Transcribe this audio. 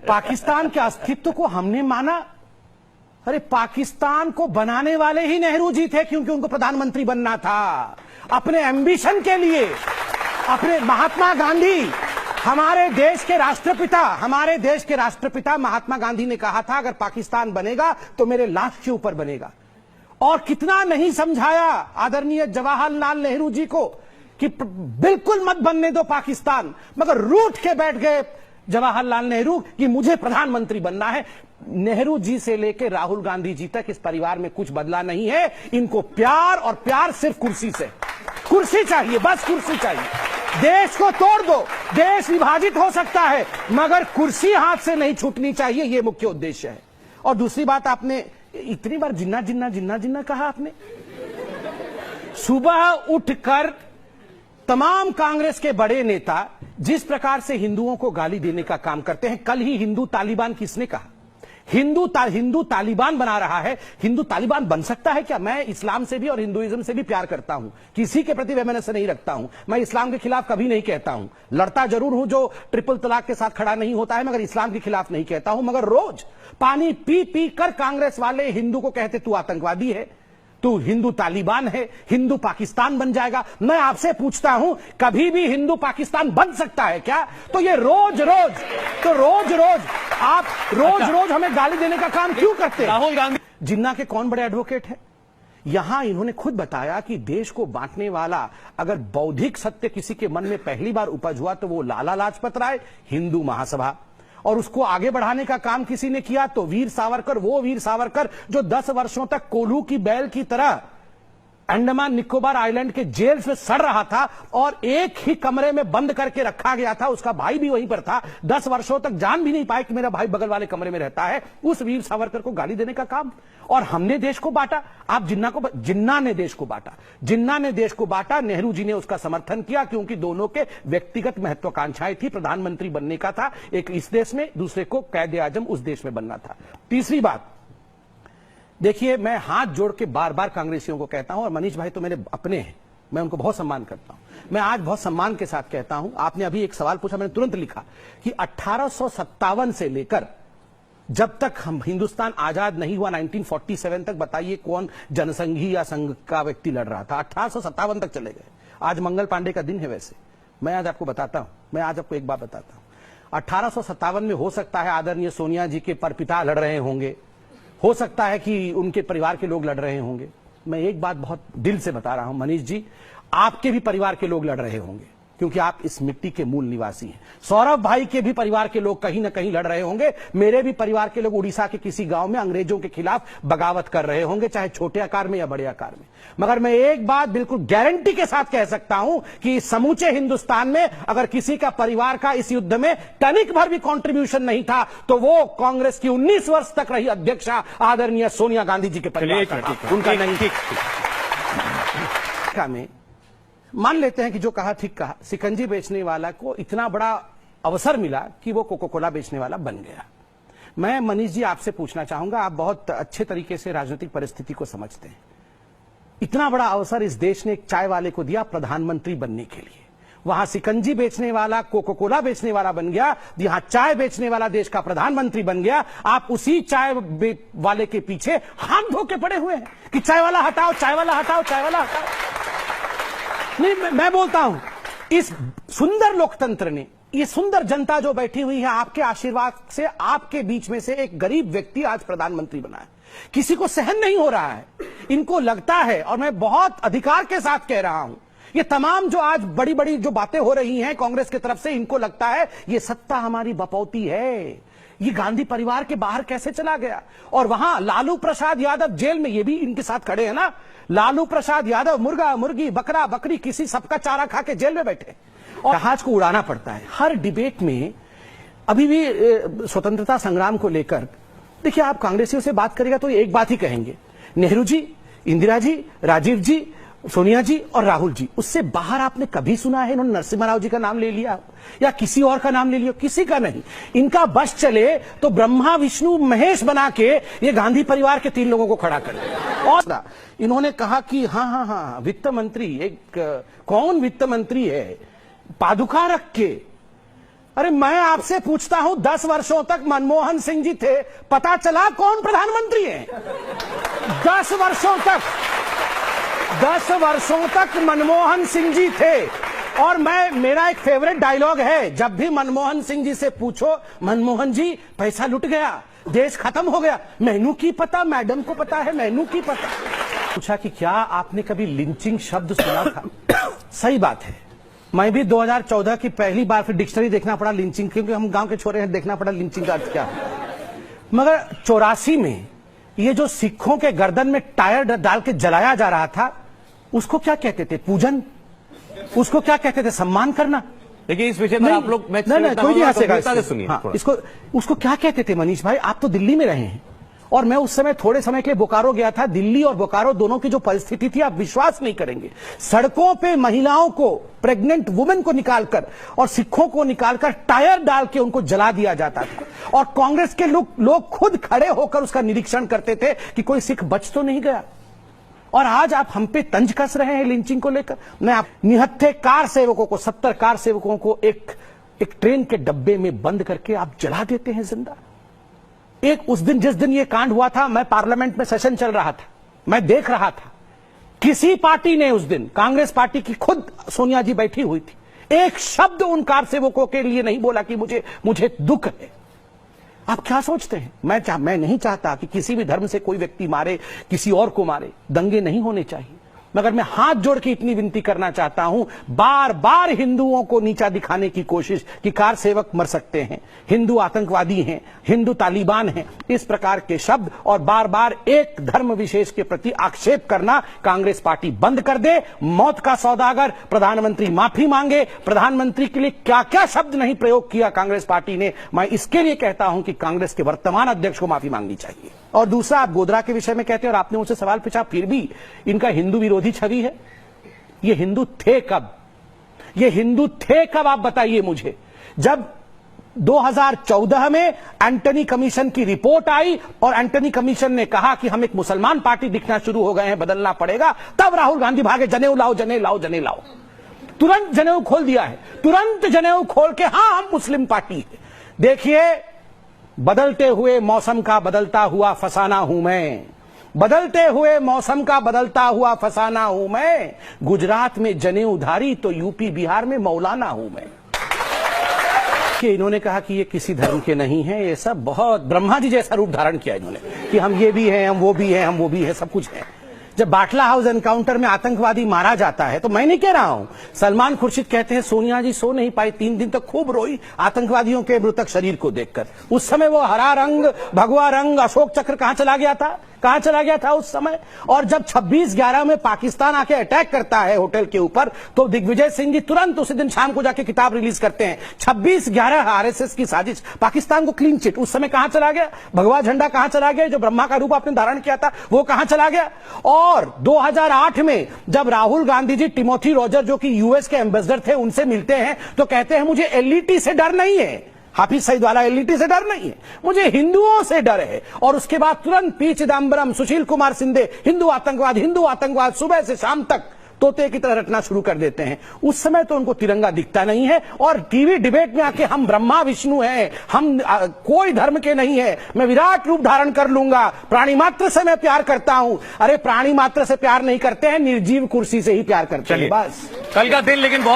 पाकिस्तान के अस्तित्व को हमने माना। अरे पाकिस्तान को बनाने वाले ही नेहरू जी थे, क्योंकि उनको प्रधानमंत्री बनना था अपने एम्बिशन के लिए। अपने महात्मा गांधी, हमारे देश के राष्ट्रपिता महात्मा गांधी ने कहा था, अगर पाकिस्तान बनेगा तो मेरे लाश के ऊपर बनेगा। और कितना नहीं समझाया आदरणीय जवाहरलाल नेहरू जी को कि बिल्कुल मत बनने दो पाकिस्तान, मगर रूठ के बैठ गए जवाहरलाल नेहरू कि मुझे प्रधानमंत्री बनना है। नेहरू जी से लेकर राहुल गांधी जी तक इस परिवार में कुछ बदला नहीं है। इनको प्यार, और प्यार सिर्फ कुर्सी से, कुर्सी चाहिए, बस कुर्सी चाहिए। देश को तोड़ दो, देश विभाजित हो सकता है, मगर कुर्सी हाथ से नहीं छूटनी चाहिए, यह मुख्य उद्देश्य है। और दूसरी बात, आपने इतनी बार जिन्ना जिन्ना जिन्ना जिन्ना कहा। आपने सुबह उठकर तमाम कांग्रेस के बड़े नेता जिस प्रकार से हिंदुओं को गाली देने का काम करते हैं, कल ही हिंदू तालिबान किसने कहा? हिंदू तालिबान बना रहा है। हिंदू तालिबान बन सकता है क्या? मैं इस्लाम से भी और हिंदुइज्म से भी प्यार करता हूं, किसी के प्रति वैमनस्य नहीं रखता हूं। मैं इस्लाम के खिलाफ कभी नहीं कहता हूं, लड़ता जरूर हूं जो ट्रिपल तलाक के साथ खड़ा नहीं होता है, मगर इस्लाम के खिलाफ नहीं कहता हूं। मगर रोज पानी पी पी कर कांग्रेस वाले हिंदू को कहते तू आतंकवादी है, तू हिंदू तालिबान है, हिंदू पाकिस्तान बन जाएगा। मैं आपसे पूछता हूं, कभी भी हिंदू पाकिस्तान बन सकता है क्या? तो ये रोज रोज हमें गाली देने का काम क्यों करते हैं? राहुल गांधी जिन्ना के कौन बड़े एडवोकेट हैं? यहां इन्होंने खुद बताया कि देश को बांटने वाला अगर बौद्धिक सत्य किसी के मन में पहली बार उपज हुआ तो वो लाला लाजपत राय, हिंदू महासभा। और उसको आगे बढ़ाने का काम किसी ने किया तो वीर सावरकर, वो वीर सावरकर जो 10 वर्षों तक कोल्हू की बैल की तरह अंडमान निकोबार आइलैंड के जेल में सड़ रहा था और एक ही कमरे में बंद करके रखा गया था। उसका भाई भी वहीं पर था, 10 वर्षों तक जान भी नहीं पाए कि मेरा भाई बगल वाले कमरे में रहता है। उस वीर सावरकर को गाली देने का काम। और हमने देश को बांटा। आप जिन्ना ने देश को बांटा। नेहरू जी ने उसका समर्थन किया, क्योंकि दोनों के व्यक्तिगत महत्वाकांक्षाएं थी। प्रधानमंत्री बनने का था एक इस देश में, दूसरे को कैद आजम उस देश में बनना था। तीसरी बात देखिए, मैं हाथ जोड़ के बार बार कांग्रेसियों को कहता हूं, और मनीष भाई तो मेरे अपने हैं, मैं उनको बहुत सम्मान करता हूं। मैं आज बहुत सम्मान के साथ कहता हूं, आपने अभी एक सवाल पूछा, मैंने तुरंत लिखा कि 1857 से लेकर जब तक हम हिंदुस्तान आजाद नहीं हुआ 1947 तक, बताइए कौन जनसंघी या संघ का व्यक्ति लड़ रहा था? 1857 तक चले गए। आज मंगल पांडे का दिन है। वैसे मैं आज आपको बताता हूं, मैं आज आपको एक बात बताता हूं। 1857 में हो सकता है आदरणीय सोनिया जी के परपिता लड़ रहे होंगे, हो सकता है कि उनके परिवार के लोग लड़ रहे होंगे। मैं एक बात बहुत दिल से बता रहा हूं मनीष जी, आपके भी परिवार के लोग लड़ रहे होंगे, क्योंकि आप इस मिट्टी के मूल निवासी हैं। सौरभ भाई के भी परिवार के लोग कहीं ना कहीं लड़ रहे होंगे। मेरे भी परिवार के लोग उड़ीसा के किसी गांव में अंग्रेजों के खिलाफ बगावत कर रहे होंगे, चाहे छोटे आकार में या बड़े आकार में। मगर मैं एक बात बिल्कुल गारंटी के साथ कह सकता हूं कि समूचे हिंदुस्तान में अगर किसी का परिवार का इस युद्ध में तनिक भर भी कंट्रीब्यूशन नहीं था, तो वो कांग्रेस की 19 वर्ष तक रही अध्यक्षा आदरणीय सोनिया गांधी जी के परिवार का, उनका नहीं। में मान लेते हैं कि जो कहा ठीक कहा, शिकंजी बेचने वाला को इतना बड़ा अवसर मिला कि वो कोका कोला बेचने वाला बन गया। मैं मनीष जी आपसे पूछना चाहूंगा, आप बहुत अच्छे तरीके से राजनीतिक परिस्थिति को समझते हैं। इतना बड़ा अवसर इस देश ने एक चाय वाले को दिया प्रधानमंत्री बनने के लिए। वहां शिकंजी बेचने वाला कोका कोला बेचने वाला बन गया, यहां चाय बेचने वाला देश का प्रधानमंत्री बन गया। आप उसी चाय वाले के पीछे हाथ धो के पड़े हुए हैं कि चाय वाला हटाओ, चाय वाला हटाओ, चाय वाला हटाओ। नहीं, मैं बोलता हूं, इस सुंदर लोकतंत्र ने, ये सुंदर जनता जो बैठी हुई है, आपके आशीर्वाद से आपके बीच में से एक गरीब व्यक्ति आज प्रधानमंत्री बना है। किसी को सहन नहीं हो रहा है। इनको लगता है, और मैं बहुत अधिकार के साथ कह रहा हूं, ये तमाम जो आज बड़ी बड़ी जो बातें हो रही हैं कांग्रेस की तरफ से, इनको लगता है ये सत्ता हमारी बपौती है। ये गांधी परिवार के बाहर कैसे चला गया? और वहां लालू प्रसाद यादव जेल में, ये भी इनके साथ खड़े हैं ना, लालू प्रसाद यादव मुर्गा मुर्गी बकरा बकरी किसी सबका चारा खा के जेल में बैठे और जहाज को उड़ाना पड़ता है हर डिबेट में। अभी भी स्वतंत्रता संग्राम को लेकर देखिए, आप कांग्रेसियों से बात करेगा तो एक बात ही कहेंगे, नेहरू जी, इंदिरा जी, राजीव जी, सोनिया जी और राहुल जी। उससे बाहर आपने कभी सुना है इन्होंने नरसिम्हा राव जी का नाम ले लिया या किसी और का नाम ले लिया? किसी का नहीं। इनका बस चले तो ब्रह्मा विष्णु महेश बना के ये गांधी परिवार के 3 लोगों को खड़ा कर दिया। और इन्होंने कहा कि हाँ वित्त मंत्री, एक कौन वित्त मंत्री है पादुका रख के? अरे मैं आपसे पूछता हूं, 10 वर्षों तक मनमोहन सिंह जी थे, पता चला कौन प्रधानमंत्री है? 10 वर्षों तक मनमोहन सिंह जी थे। और मेरा एक फेवरेट डायलॉग है, जब भी मनमोहन सिंह जी से पूछो, मनमोहन जी पैसा लुट गया, देश खत्म हो गया, मैनू की पता, मैडम को पता है, मैनू की पता। पूछा कि क्या आपने कभी लिंचिंग शब्द सुना था? सही बात है, मैं भी 2014 की पहली बार फिर डिक्शनरी देखना पड़ा लिंचिंग, क्योंकि हम गांव के छोरे हैं, देखना पड़ा लिंचिंग का अर्थ क्या है। मगर 84 में ये जो सिखों के गर्दन में टायर डाल के जलाया जा रहा था, उसको क्या कहते थे? पूजन। उसको क्या कहते थे? सम्मान करना। देखिए इस विषय पर आप लोग कोई नहीं हंसेगा। सुनिए। हाँ, उसको क्या कहते थे मनीष भाई? आप तो दिल्ली में रहे हैं, और मैं उस समय थोड़े समय के लिए बोकारो गया था। दिल्ली और बोकारो दोनों की जो परिस्थिति थी, आप विश्वास नहीं करेंगे। सड़कों पे महिलाओं को, प्रेग्नेंट वुमेन को निकालकर और सिखों को निकालकर टायर डाल के उनको जला दिया जाता था, और कांग्रेस के लोग खुद खड़े होकर उसका निरीक्षण करते थे कि कोई सिख बच तो नहीं गया। और आज आप हम पे तंज कस रहे हैं लिंचिंग को लेकर। मैं आप निहत्थे कार सेवकों को, 70 कार सेवकों को एक ट्रेन के डब्बे में बंद करके आप जला देते हैं जिंदा। उस दिन, जिस दिन ये कांड हुआ था, मैं पार्लियामेंट में सेशन चल रहा था, मैं देख रहा था। किसी पार्टी ने उस दिन, कांग्रेस पार्टी की खुद सोनिया जी बैठी हुई थी, एक शब्द उन कार सेवकों के लिए नहीं बोला कि मुझे दुख है। आप क्या सोचते हैं? मैं नहीं चाहता कि किसी भी धर्म से कोई व्यक्ति मारे, किसी और को मारे, दंगे नहीं होने चाहिए। मगर मैं हाथ जोड़ के इतनी विनती करना चाहता हूं, बार बार हिंदुओं को नीचा दिखाने की कोशिश कि कार सेवक मर सकते हैं, हिंदू आतंकवादी हैं, हिंदू तालिबान हैं, इस प्रकार के शब्द और बार बार एक धर्म विशेष के प्रति आक्षेप करना कांग्रेस पार्टी बंद कर दे। मौत का सौदागर, प्रधानमंत्री माफी मांगे। प्रधानमंत्री के लिए क्या क्या शब्द नहीं प्रयोग किया कांग्रेस पार्टी ने, मैं इसके लिए कहता हूं कि कांग्रेस के वर्तमान अध्यक्ष को माफी मांगनी चाहिए। और दूसरा, आप गोधरा के विषय में कहते हैं और आपने मुझसे सवाल पूछा, फिर भी इनका हिंदू विरोधी छवि है। ये हिंदू थे कब? आप बताइए मुझे। जब 2014 में एंटनी कमीशन की रिपोर्ट आई और एंटनी कमीशन ने कहा कि हम एक मुसलमान पार्टी दिखना शुरू हो गए हैं, बदलना पड़ेगा, तब राहुल गांधी भागे, जनेऊ लाओ, जनेऊ लाओ। तुरंत जनेऊ खोल दिया है, तुरंत जनेऊ खोल के, हाँ हम मुस्लिम पार्टी है। देखिए, बदलते हुए मौसम का बदलता हुआ फसाना हूं मैं, बदलते हुए मौसम का बदलता हुआ फसाना हूं मैं। गुजरात में जनेऊधारी तो यूपी बिहार में मौलाना हूं मैं। कि इन्होंने कहा कि ये किसी धर्म के नहीं है, ये सब बहुत ब्रह्मा जी जैसा रूप धारण किया इन्होंने कि हम ये भी हैं, हम वो भी हैं, हम वो भी हैं, सब कुछ है। जब बाटला हाउस एनकाउंटर में आतंकवादी मारा जाता है, तो मैं नहीं कह रहा हूं, सलमान खुर्शीद कहते हैं सोनिया जी सो नहीं पाई, 3 दिन तक खूब रोई आतंकवादियों के मृतक शरीर को देखकर। उस समय वो हरा रंग, भगवा रंग, अशोक चक्र कहां चला गया था उस समय? और जब 26/11 में पाकिस्तान आके अटैक करता है होटल के ऊपर, तो दिग्विजय सिंह जी तुरंत उसी दिन शाम को जाके किताब रिलीज करते हैं, 26/11 आरएसएस की साजिश, पाकिस्तान को क्लीन चिट। उस समय कहां चला गया भगवा झंडा? कहां चला गया? जो ब्रह्मा का रूप आपने धारण किया था, वो कहां चला गया? और 2008 में जब राहुल गांधी जी टिमोथी रॉजर, जो कि यूएस के एम्बेसडर थे, उनसे मिलते हैं, तो कहते हैं मुझे एलईटी से डर नहीं है, हाफिज सईद वाला एलईटी से डर नहीं है, मुझे हिंदुओं से डर है। और उसके बाद तुरंत पी चिदम्बरम, सुशील कुमार सिंधे, हिंदू आतंकवाद सुबह से शाम तक तोते की तरह रटना शुरू कर देते हैं। उस समय तो उनको तिरंगा दिखता नहीं है, और टीवी डिबेट में आके हम ब्रह्मा विष्णु हैं, हम कोई धर्म के नहीं है, मैं विराट रूप धारण कर लूंगा, प्राणी मात्र से मैं प्यार करता हूं। अरे प्राणी मात्र से प्यार नहीं करते हैं, निर्जीव कुर्सी से ही प्यार करते हैं। बस कल का दिन लेकिन बहुत